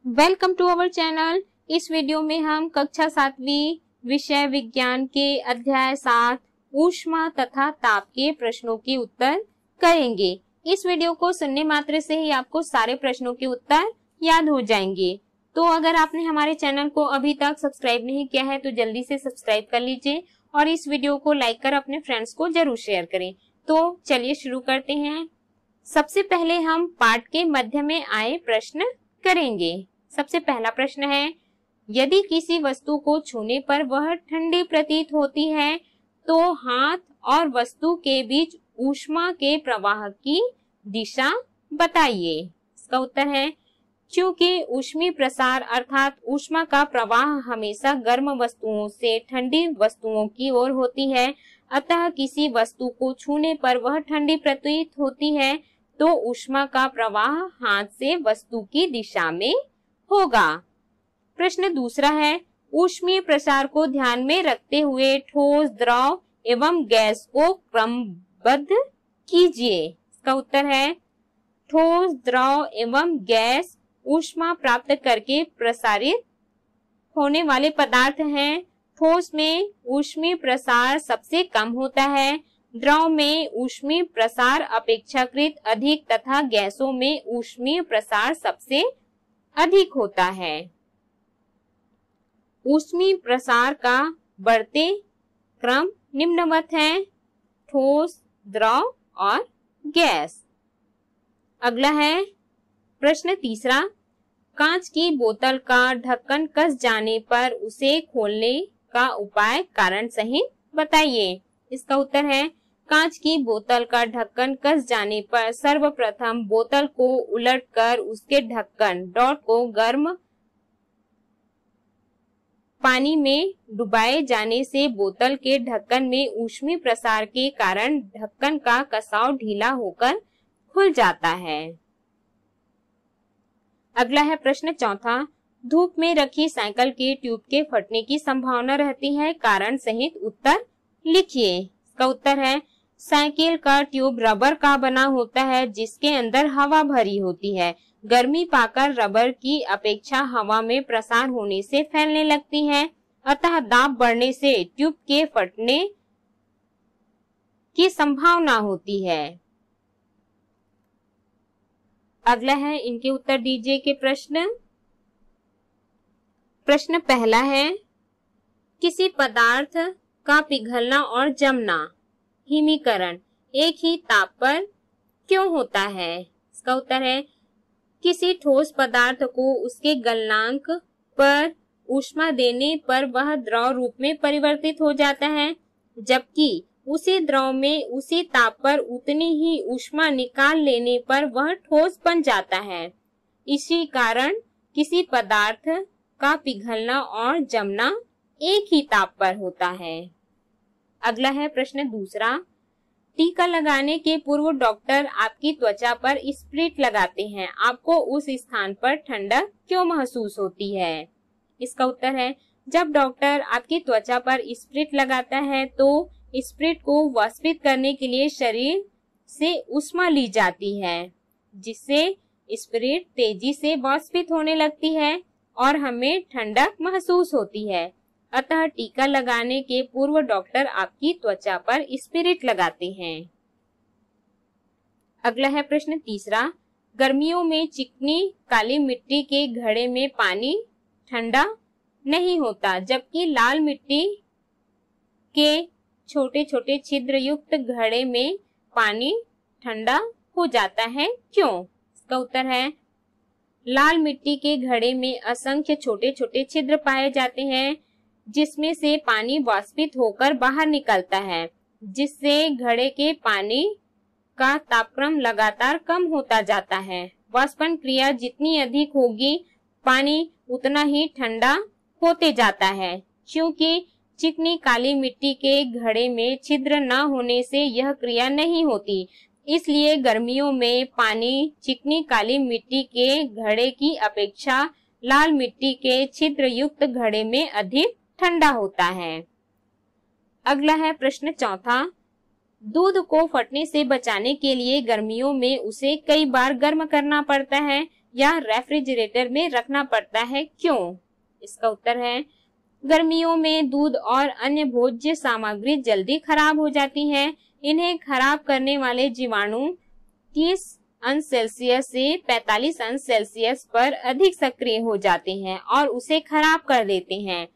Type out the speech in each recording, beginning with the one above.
Welcome to our channel. इस video में हम कक्षा 7वीं विषय विज्ञान के अध्याय 7 ऊष्मा तथा ताप के प्रश्नों के उत्तर करेंगे। इस वीडियो को सुनने मात्र से ही आपको सारे प्रश्नों के उत्तर याद हो जाएंगे। तो अगर आपने हमारे चैनल को अभी तक सब्सक्राइब नहीं किया है तो जल्दी से सब्सक्राइब कर लीजिए और इस वीडियो को लाइक कर अपने फ्रेंड्स को जरूर शेयर करें। तो चलिए शुरू करते हैं। सबसे पहले हम पाठ के मध्य में आए प्रश्न करेंगे। सबसे पहला प्रश्न है, यदि किसी वस्तु को छूने पर वह ठंडी प्रतीत होती है तो हाथ और वस्तु के बीच ऊष्मा के प्रवाह की दिशा बताइए। इसका उत्तर है, क्योंकि ऊष्मीय प्रसार अर्थात ऊष्मा का प्रवाह हमेशा गर्म वस्तुओं से ठंडी वस्तुओं की ओर होती है, अतः किसी वस्तु को छूने पर वह ठंडी प्रतीत होती है तो ऊष्मा का प्रवाह हाथ से वस्तु की दिशा में होगा। प्रश्न दूसरा है, ऊष्मीय प्रसार को ध्यान में रखते हुए ठोस, द्रव एवं गैस को क्रमबद्ध कीजिए। इसका उत्तर है, ठोस, द्रव एवं गैस ऊष्मा प्राप्त करके प्रसारित होने वाले पदार्थ हैं। ठोस में ऊष्मीय प्रसार सबसे कम होता है, द्रव में ऊष्मीय प्रसार अपेक्षाकृत अधिक तथा गैसों में ऊष्मीय प्रसार सबसे अधिक होता है। ऊष्मीय प्रसार का बढ़ते क्रम निम्नवत है, ठोस, द्रव और गैस। अगला है प्रश्न तीसरा, कांच की बोतल का ढक्कन कस जाने पर उसे खोलने का उपाय कारण सहित बताइए। इसका उत्तर है, कांच की बोतल का ढक्कन कस जाने पर सर्वप्रथम बोतल को उलटकर उसके ढक्कन डॉट को गर्म पानी में डुबाए जाने से बोतल के ढक्कन में ऊष्मीय प्रसार के कारण ढक्कन का कसाव ढीला होकर खुल जाता है। अगला है प्रश्न चौथा, धूप में रखी साइकिल के ट्यूब के फटने की संभावना रहती है, कारण सहित उत्तर लिखिए। इसका उत्तर है, साइकिल का ट्यूब रबर का बना होता है जिसके अंदर हवा भरी होती है। गर्मी पाकर रबर की अपेक्षा हवा में प्रसार होने से फैलने लगती है, अतः दाब बढ़ने से ट्यूब के फटने की संभावना होती है। अगला है, इनके उत्तर दीजिए के प्रश्न। प्रश्न पहला है, किसी पदार्थ का पिघलना और जमना हिमीकरण एक ही ताप पर क्यों होता है। इसका उत्तर है, किसी ठोस पदार्थ को उसके गलनांक पर ऊष्मा देने पर वह द्रव रूप में परिवर्तित हो जाता है, जबकि उसी द्रव में उसी ताप पर उतनी ही ऊष्मा निकाल लेने पर वह ठोस बन जाता है। इसी कारण किसी पदार्थ का पिघलना और जमना एक ही ताप पर होता है। अगला है प्रश्न दूसरा, टीका लगाने के पूर्व डॉक्टर आपकी त्वचा पर स्प्रिट लगाते हैं, आपको उस स्थान पर ठंडक क्यों महसूस होती है। इसका उत्तर है, जब डॉक्टर आपकी त्वचा पर स्प्रिट लगाता है तो स्प्रिट को वाष्पित करने के लिए शरीर से ऊष्मा ली जाती है, जिससे स्प्रिट तेजी से वाष्पित होने लगती है और हमें ठंडक महसूस होती है। अतः टीका लगाने के पूर्व डॉक्टर आपकी त्वचा पर स्पिरिट लगाते हैं। अगला है प्रश्न तीसरा, गर्मियों में चिकनी काली मिट्टी के घड़े में पानी ठंडा नहीं होता, जबकि लाल मिट्टी के छोटे छोटे छिद्र युक्त घड़े में पानी ठंडा हो जाता है, क्यों। इसका उत्तर है, लाल मिट्टी के घड़े में असंख्य छोटे छोटे छिद्र पाए जाते हैं जिसमें से पानी वाष्पित होकर बाहर निकलता है, जिससे घड़े के पानी का तापक्रम लगातार कम होता जाता है। वाष्पन क्रिया जितनी अधिक होगी पानी उतना ही ठंडा होते जाता है। क्योंकि चिकनी काली मिट्टी के घड़े में छिद्र न होने से यह क्रिया नहीं होती, इसलिए गर्मियों में पानी चिकनी काली मिट्टी के घड़े की अपेक्षा लाल मिट्टी के छिद्र युक्त घड़े में अधिक ठंडा होता है। अगला है प्रश्न चौथा, दूध को फटने से बचाने के लिए गर्मियों में उसे कई बार गर्म करना पड़ता है, या रेफ्रिजरेटर में रखना पड़ता है, क्यों? इसका उत्तर है गर्मियों में दूध और अन्य भोज्य सामग्री जल्दी खराब हो जाती है। इन्हें खराब करने वाले जीवाणु 30 अंश सेल्सियस से 45 अंश सेल्सियस पर अधिक सक्रिय हो जाते हैं और उसे खराब कर देते हैं,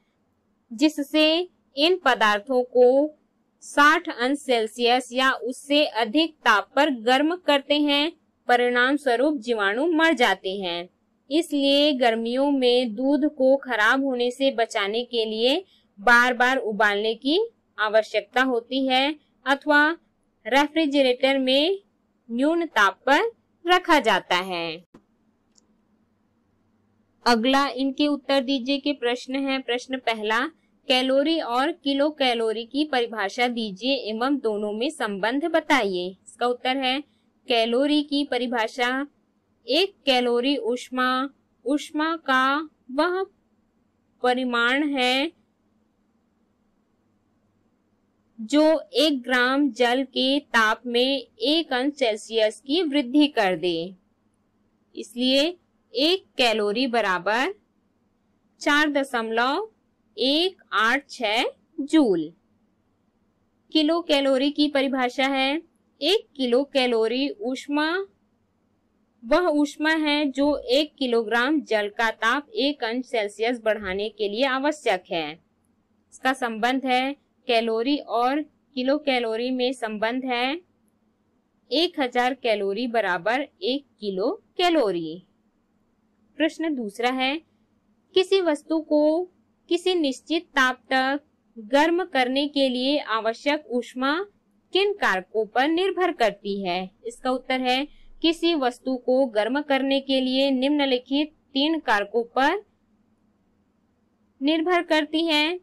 जिससे इन पदार्थों को 60 अंश सेल्सियस या उससे अधिक ताप पर गर्म करते हैं। परिणाम स्वरूप जीवाणु मर जाते हैं। इसलिए गर्मियों में दूध को खराब होने से बचाने के लिए बार बार उबालने की आवश्यकता होती है अथवा रेफ्रिजरेटर में न्यून ताप पर रखा जाता है। अगला इनके उत्तर दीजिए के प्रश्न है। प्रश्न पहला, कैलोरी और किलो कैलोरी की परिभाषा दीजिए एवं दोनों में संबंध बताइए। इसका उत्तर है कैलोरी की परिभाषा, एक कैलोरी ऊष्मा का वह परिमाण है जो 1 ग्राम जल के ताप में 1 अंश सेल्सियस की वृद्धि कर दे। इसलिए 1 कैलोरी बराबर 4.186 जूल। किलो कैलोरी की परिभाषा है, 1 किलो कैलोरी वह ऊष्मा है जो 1 किलोग्राम जल का ताप 1 अंश सेल्सियस बढ़ाने के लिए आवश्यक है। इसका संबंध है कैलोरी और किलो कैलोरी में संबंध है 1000 कैलोरी बराबर 1 किलो कैलोरी। प्रश्न दूसरा है, किसी वस्तु को किसी निश्चित ताप तक गर्म करने के लिए आवश्यक ऊष्मा किन कारकों पर निर्भर करती है? इसका उत्तर है किसी वस्तु को गर्म करने के लिए निम्नलिखित 3 कारकों पर निर्भर करती है।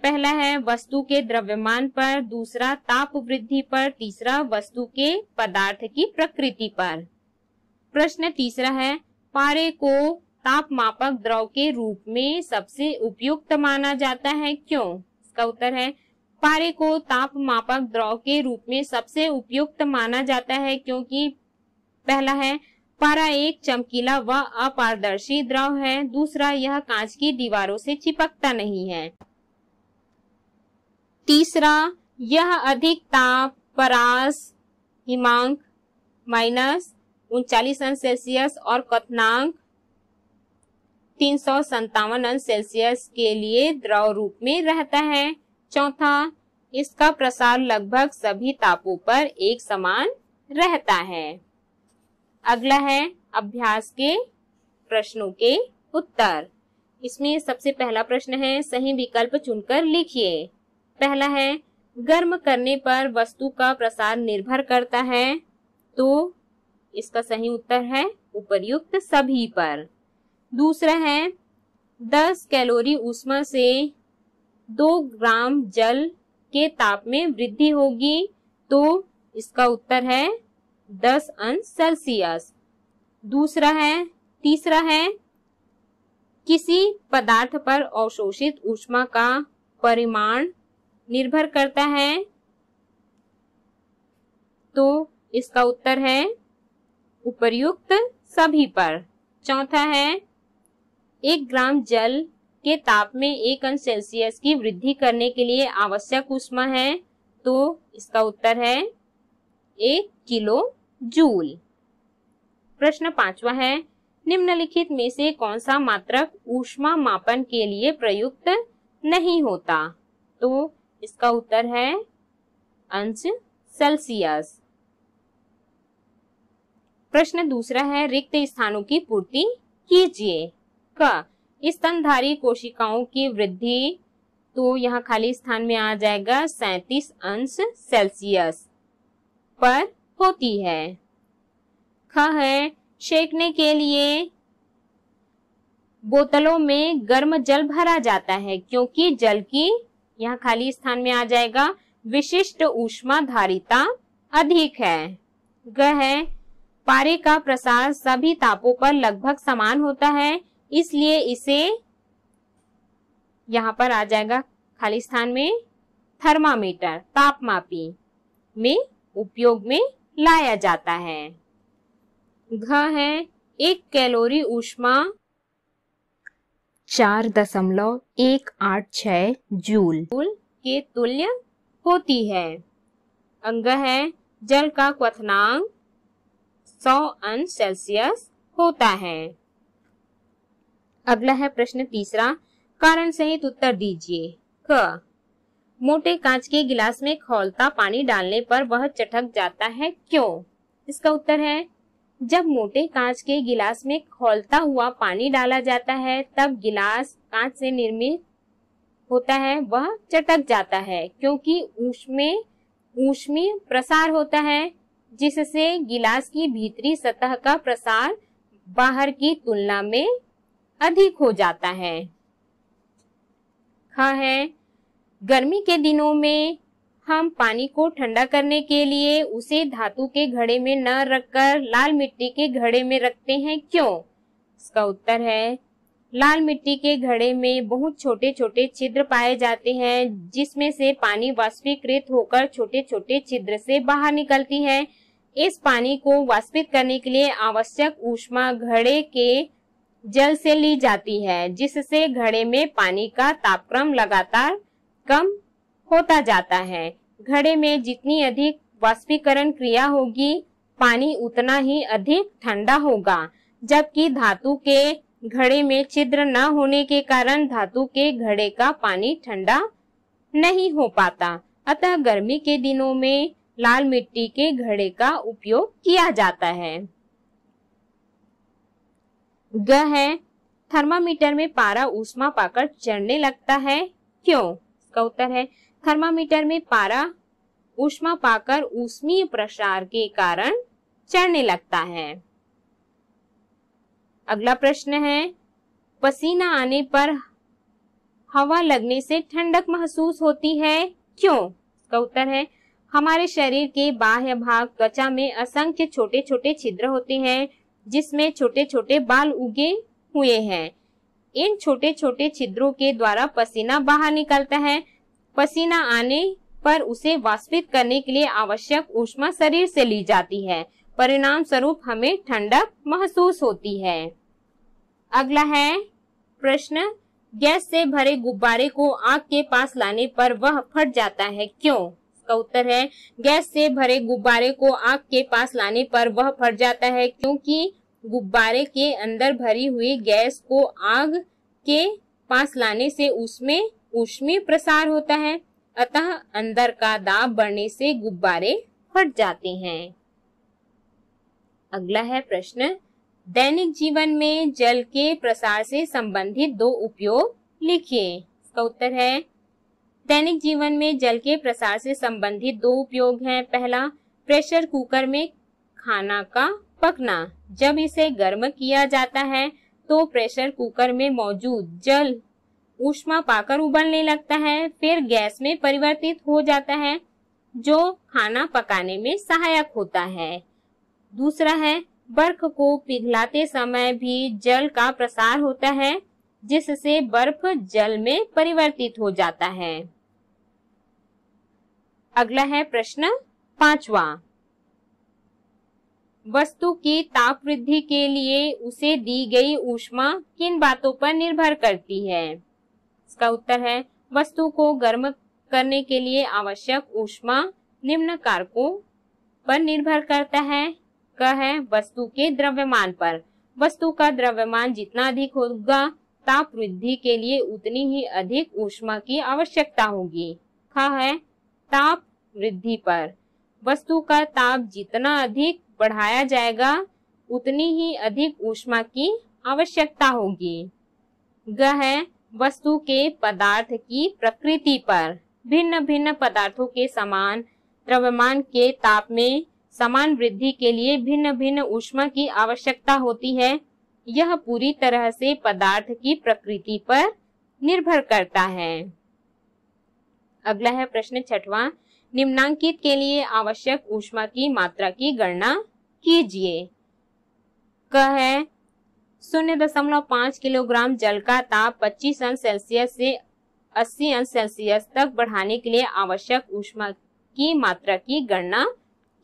पहला है वस्तु के द्रव्यमान पर, दूसरा ताप वृद्धि पर, तीसरा वस्तु के पदार्थ की प्रकृति पर। प्रश्न तीसरा है, पारे को तापमापक द्रव के रूप में सबसे उपयुक्त माना जाता है, क्यों? इसका उत्तर है पारे को तापमापक द्रव के रूप में सबसे उपयुक्त माना जाता है क्योंकि पहला है पारा एक चमकीला व अपारदर्शी द्रव है, दूसरा यह कांच की दीवारों से चिपकता नहीं है, तीसरा यह अधिक ताप परास हिमांक -39 अंश सेल्सियस और क्वथनांक 357 अंश सेल्सियस के लिए द्रव रूप में रहता है। चौथा, इसका प्रसार लगभग सभी तापों पर एक समान रहता है। अगला है अभ्यास के प्रश्नों के उत्तर। इसमें सबसे पहला प्रश्न है, सही विकल्प चुनकर लिखिए। पहला है, गर्म करने पर वस्तु का प्रसार निर्भर करता है, तो इसका सही उत्तर है उपर्युक्त सभी पर। दूसरा है, 10 कैलोरी ऊष्मा से 2 ग्राम जल के ताप में वृद्धि होगी, तो इसका उत्तर है 10 अंश सेल्सियस। तीसरा है, किसी पदार्थ पर अवशोषित ऊष्मा का परिमाण निर्भर करता है, तो इसका उत्तर है उपर्युक्त सभी पर। चौथा है, 1 ग्राम जल के ताप में 1 अंश सेल्सियस की वृद्धि करने के लिए आवश्यक ऊष्मा है, तो इसका उत्तर है 1 किलो जूल। प्रश्न 5वां है, निम्नलिखित में से कौन सा मात्रक ऊष्मा मापन के लिए प्रयुक्त नहीं होता? तो इसका उत्तर है अंश सेल्सियस। प्रश्न दूसरा है, रिक्त स्थानों की पूर्ति कीजिए। क, स्तनधारी कोशिकाओं की वृद्धि, तो यहाँ खाली स्थान में आ जाएगा 37 अंश सेल्सियस पर होती है। ख है, सेकने के लिए बोतलों में गर्म जल भरा जाता है क्योंकि जल की, यहाँ खाली स्थान में आ जाएगा, विशिष्ट ऊष्मा धारिता अधिक है। ग है, पारे का प्रसार सभी तापों पर लगभग समान होता है, इसलिए इसे यहाँ पर आ जाएगा खाली स्थान में थर्मामीटर तापमापी में उपयोग में लाया जाता है। घ है 1 कैलोरी ऊष्मा 4.186 जूल के तुल्य होती है। अंग है जल का क्वथनांक 100 अंश सेल्सियस होता है। अगला है प्रश्न तीसरा, कारण सहित उत्तर दीजिए। क, मोटे कांच के गिलास में खौलता पानी डालने पर वह चटक जाता है, क्यों? इसका उत्तर है, जब मोटे कांच के गिलास में खौलता हुआ पानी डाला जाता है तब गिलास कांच से निर्मित होता है वह चटक जाता है, क्योंकि ऊष्मीय प्रसार होता है जिससे गिलास की भीतरी सतह का प्रसार बाहर की तुलना में अधिक हो जाता है। ख है, गर्मी के दिनों में हम पानी को ठंडा करने के लिए उसे धातु के घड़े में न रखकर लाल मिट्टी के घड़े में रखते हैं, क्यों? इसका उत्तर है, लाल मिट्टी के घड़े में बहुत छोटे छोटे छिद्र पाए जाते हैं जिसमें से पानी वाष्पीकृत होकर छोटे छोटे छिद्र से बाहर निकलती है। इस पानी को वाष्पित करने के लिए आवश्यक ऊष्मा घड़े के जल से ली जाती है, जिससे घड़े में पानी का तापक्रम लगातार कम होता जाता है। घड़े में जितनी अधिक वाष्पीकरण क्रिया होगी पानी उतना ही अधिक ठंडा होगा, जबकि धातु के घड़े में छिद्र न होने के कारण धातु के घड़े का पानी ठंडा नहीं हो पाता। अतः गर्मी के दिनों में लाल मिट्टी के घड़े का उपयोग किया जाता है। ग है, थर्मामीटर में पारा ऊष्मा पाकर चढ़ने लगता है, क्यों? इसका उत्तर है, थर्मामीटर में पारा ऊष्मा पाकर ऊष्मीय प्रसार के कारण चढ़ने लगता है। अगला प्रश्न है, पसीना आने पर हवा लगने से ठंडक महसूस होती है, क्यों? इसका उत्तर है, हमारे शरीर के बाह्य भाग त्वचा में असंख्य छोटे छोटे छिद्र होते हैं जिसमें छोटे छोटे बाल उगे हुए हैं। इन छोटे छोटे छिद्रों के द्वारा पसीना बाहर निकलता है। पसीना आने पर उसे वाष्पित करने के लिए आवश्यक ऊष्मा शरीर से ली जाती है, परिणाम स्वरूप हमें ठंडक महसूस होती है। अगला है प्रश्न, गैस से भरे गुब्बारे को आग के पास लाने पर वह फट जाता है, क्यों? इसका उत्तर है, गैस से भरे गुब्बारे को आग के पास लाने पर वह फट जाता है क्योंकि गुब्बारे के अंदर भरी हुई गैस को आग के पास लाने से उसमें ऊष्मीय प्रसार होता है, अतः अंदर का दाब बढ़ने से गुब्बारे फट जाते हैं। अगला है प्रश्न, दैनिक जीवन में जल के प्रसार से संबंधित 2 उपयोग लिखिए। इसका उत्तर है, दैनिक जीवन में जल के प्रसार से संबंधित 2 उपयोग हैं। पहला, प्रेशर कुकर में खाना का पकना। जब इसे गर्म किया जाता है तो प्रेशर कुकर में मौजूद जल ऊष्मा पाकर उबलने लगता है, फिर गैस में परिवर्तित हो जाता है जो खाना पकाने में सहायक होता है। दूसरा है, बर्फ को पिघलाते समय भी जल का प्रसार होता है जिससे बर्फ जल में परिवर्तित हो जाता है। अगला है प्रश्न 5वां, वस्तु की ताप वृद्धि के लिए उसे दी गई ऊष्मा किन बातों पर निर्भर करती है? इसका उत्तर है, वस्तु को गर्म करने के लिए आवश्यक ऊष्मा निम्न कारकों पर निर्भर करता है। क है, वस्तु के द्रव्यमान पर। वस्तु का द्रव्यमान जितना अधिक होगा ताप वृद्धि के लिए उतनी ही अधिक ऊष्मा की आवश्यकता होगी। ख है, ताप वृद्धि पर। वस्तु का ताप जितना अधिक बढ़ाया जाएगा उतनी ही अधिक ऊष्मा की आवश्यकता होगी। ग है, वस्तु के पदार्थ की प्रकृति पर। भिन्न भिन्न पदार्थों के समान द्रव्यमान के ताप में समान वृद्धि के लिए भिन्न भिन्न ऊष्मा की आवश्यकता होती है। यह पूरी तरह से पदार्थ की प्रकृति पर निर्भर करता है। अगला है प्रश्न 6वां, निम्नांकित के लिए आवश्यक ऊष्मा की मात्रा की गणना कीजिए। क है, 0.5 किलोग्राम जल का ताप 25 अंश सेल्सियस से 80 अंश सेल्सियस तक बढ़ाने के लिए आवश्यक ऊष्मा की मात्रा की गणना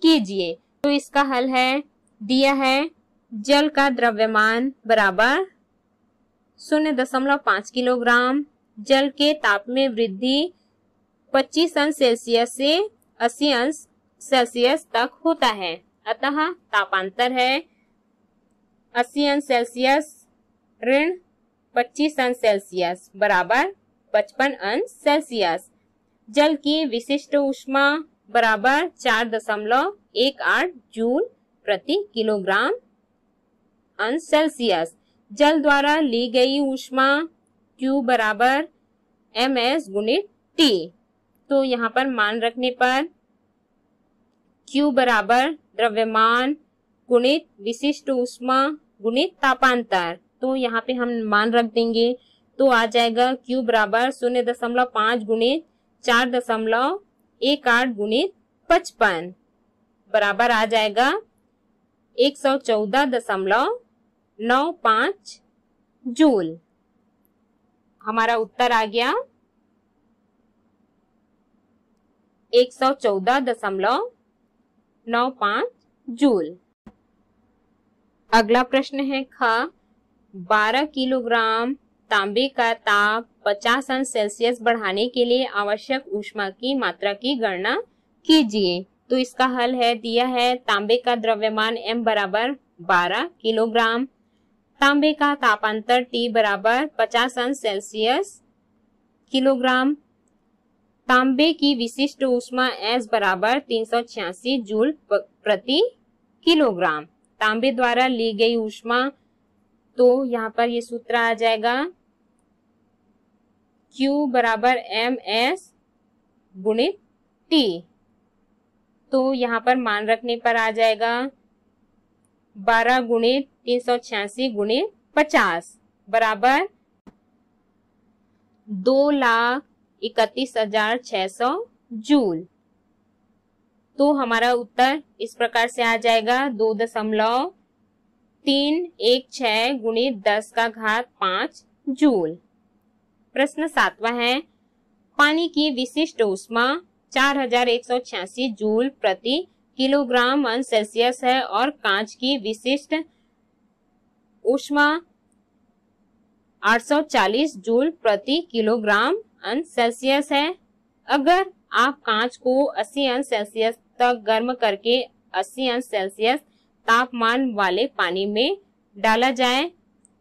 कीजिए। तो इसका हल है, दिया है जल का द्रव्यमान बराबर 0.5 किलोग्राम। जल के ताप में वृद्धि 25 अंश सेल्सियस से 80 अंश सेल्सियस तक होता है। अतः तापांतर है 80 अंश सेल्सियस ऋण 25 अंश सेल्सियस बराबर 55 अंश सेल्सियस। जल की विशिष्ट ऊष्मा बराबर 4.18 जूल प्रति किलोग्राम अंश सेल्सियस। जल द्वारा ली गई ऊष्मा Q बराबर ms गुणित T। तो यहाँ पर मान रखने पर Q बराबर द्रव्यमान गुणित विशिष्ट ऊष्मा गुणित तापांतर। तो यहाँ पे हम मान रख देंगे तो आ जाएगा Q बराबर 0.5 गुणित 4.18 गुणित 55 बराबर आ जाएगा 114.95 जूल। हमारा उत्तर आ गया 114.95 जूल। अगला प्रश्न है ख 12 किलोग्राम तांबे का ताप 50 अंश सेल्सियस बढ़ाने के लिए आवश्यक ऊष्मा की मात्रा की गणना कीजिए। तो इसका हल है, दिया है तांबे का द्रव्यमान m बराबर 12 किलोग्राम, तांबे का तापांतर T बराबर 50 अंश सेल्सियस किलोग्राम, तांबे की विशिष्ट ऊष्मा S बराबर 386 जूल प्रति किलोग्राम। तांबे द्वारा ली गई ऊष्मा, तो यहाँ पर ये सूत्र आ जाएगा Q बराबर ms गुणित T। तो यहाँ पर मान रखने पर आ जाएगा 12 गुणित 386 गुणित 50 बराबर 2,31,600 जूल। तो हमारा उत्तर इस प्रकार से आ जाएगा 2.316 गुणित 10 का घात 5 जूल। प्रश्न 7वां है, पानी की विशिष्ट ऊष्मा 4186 जूल प्रति किलोग्राम अंश सेल्सियस है और कांच की विशिष्ट ऊष्मा 840 जूल प्रति किलोग्राम अंश सेल्सियस है। अगर आप कांच को 80 अंश सेल्सियस तक गर्म करके 80 अंश सेल्सियस तापमान वाले पानी में डाला जाए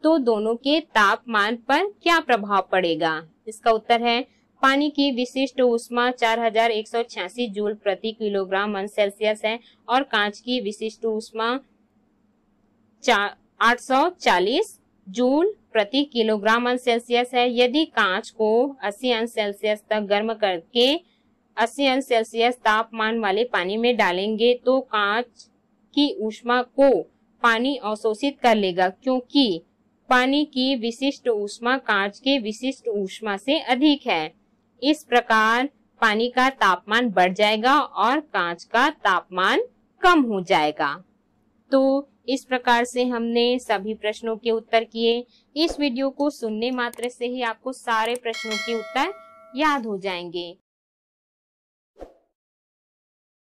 तो दोनों के तापमान पर क्या प्रभाव पड़ेगा? इसका उत्तर है, पानी की विशिष्ट ऊष्मा 4186 जूल प्रति किलोग्राम अंश सेल्सियस है और कांच की विशिष्ट ऊष्मा 840 जूल प्रति किलोग्राम अंश सेल्सियस है। यदि कांच को 80 अंश सेल्सियस तक गर्म करके 80 अंश सेल्सियस तापमान वाले पानी में डालेंगे तो कांच की ऊष्मा को पानी अवशोषित कर लेगा, क्योंकि पानी की विशिष्ट ऊष्मा कांच के विशिष्ट ऊष्मा से अधिक है। इस प्रकार पानी का तापमान बढ़ जाएगा और कांच का तापमान कम हो जाएगा। तो इस प्रकार से हमने सभी प्रश्नों के उत्तर किए। इस वीडियो को सुनने मात्र से ही आपको सारे प्रश्नों के उत्तर याद हो जाएंगे।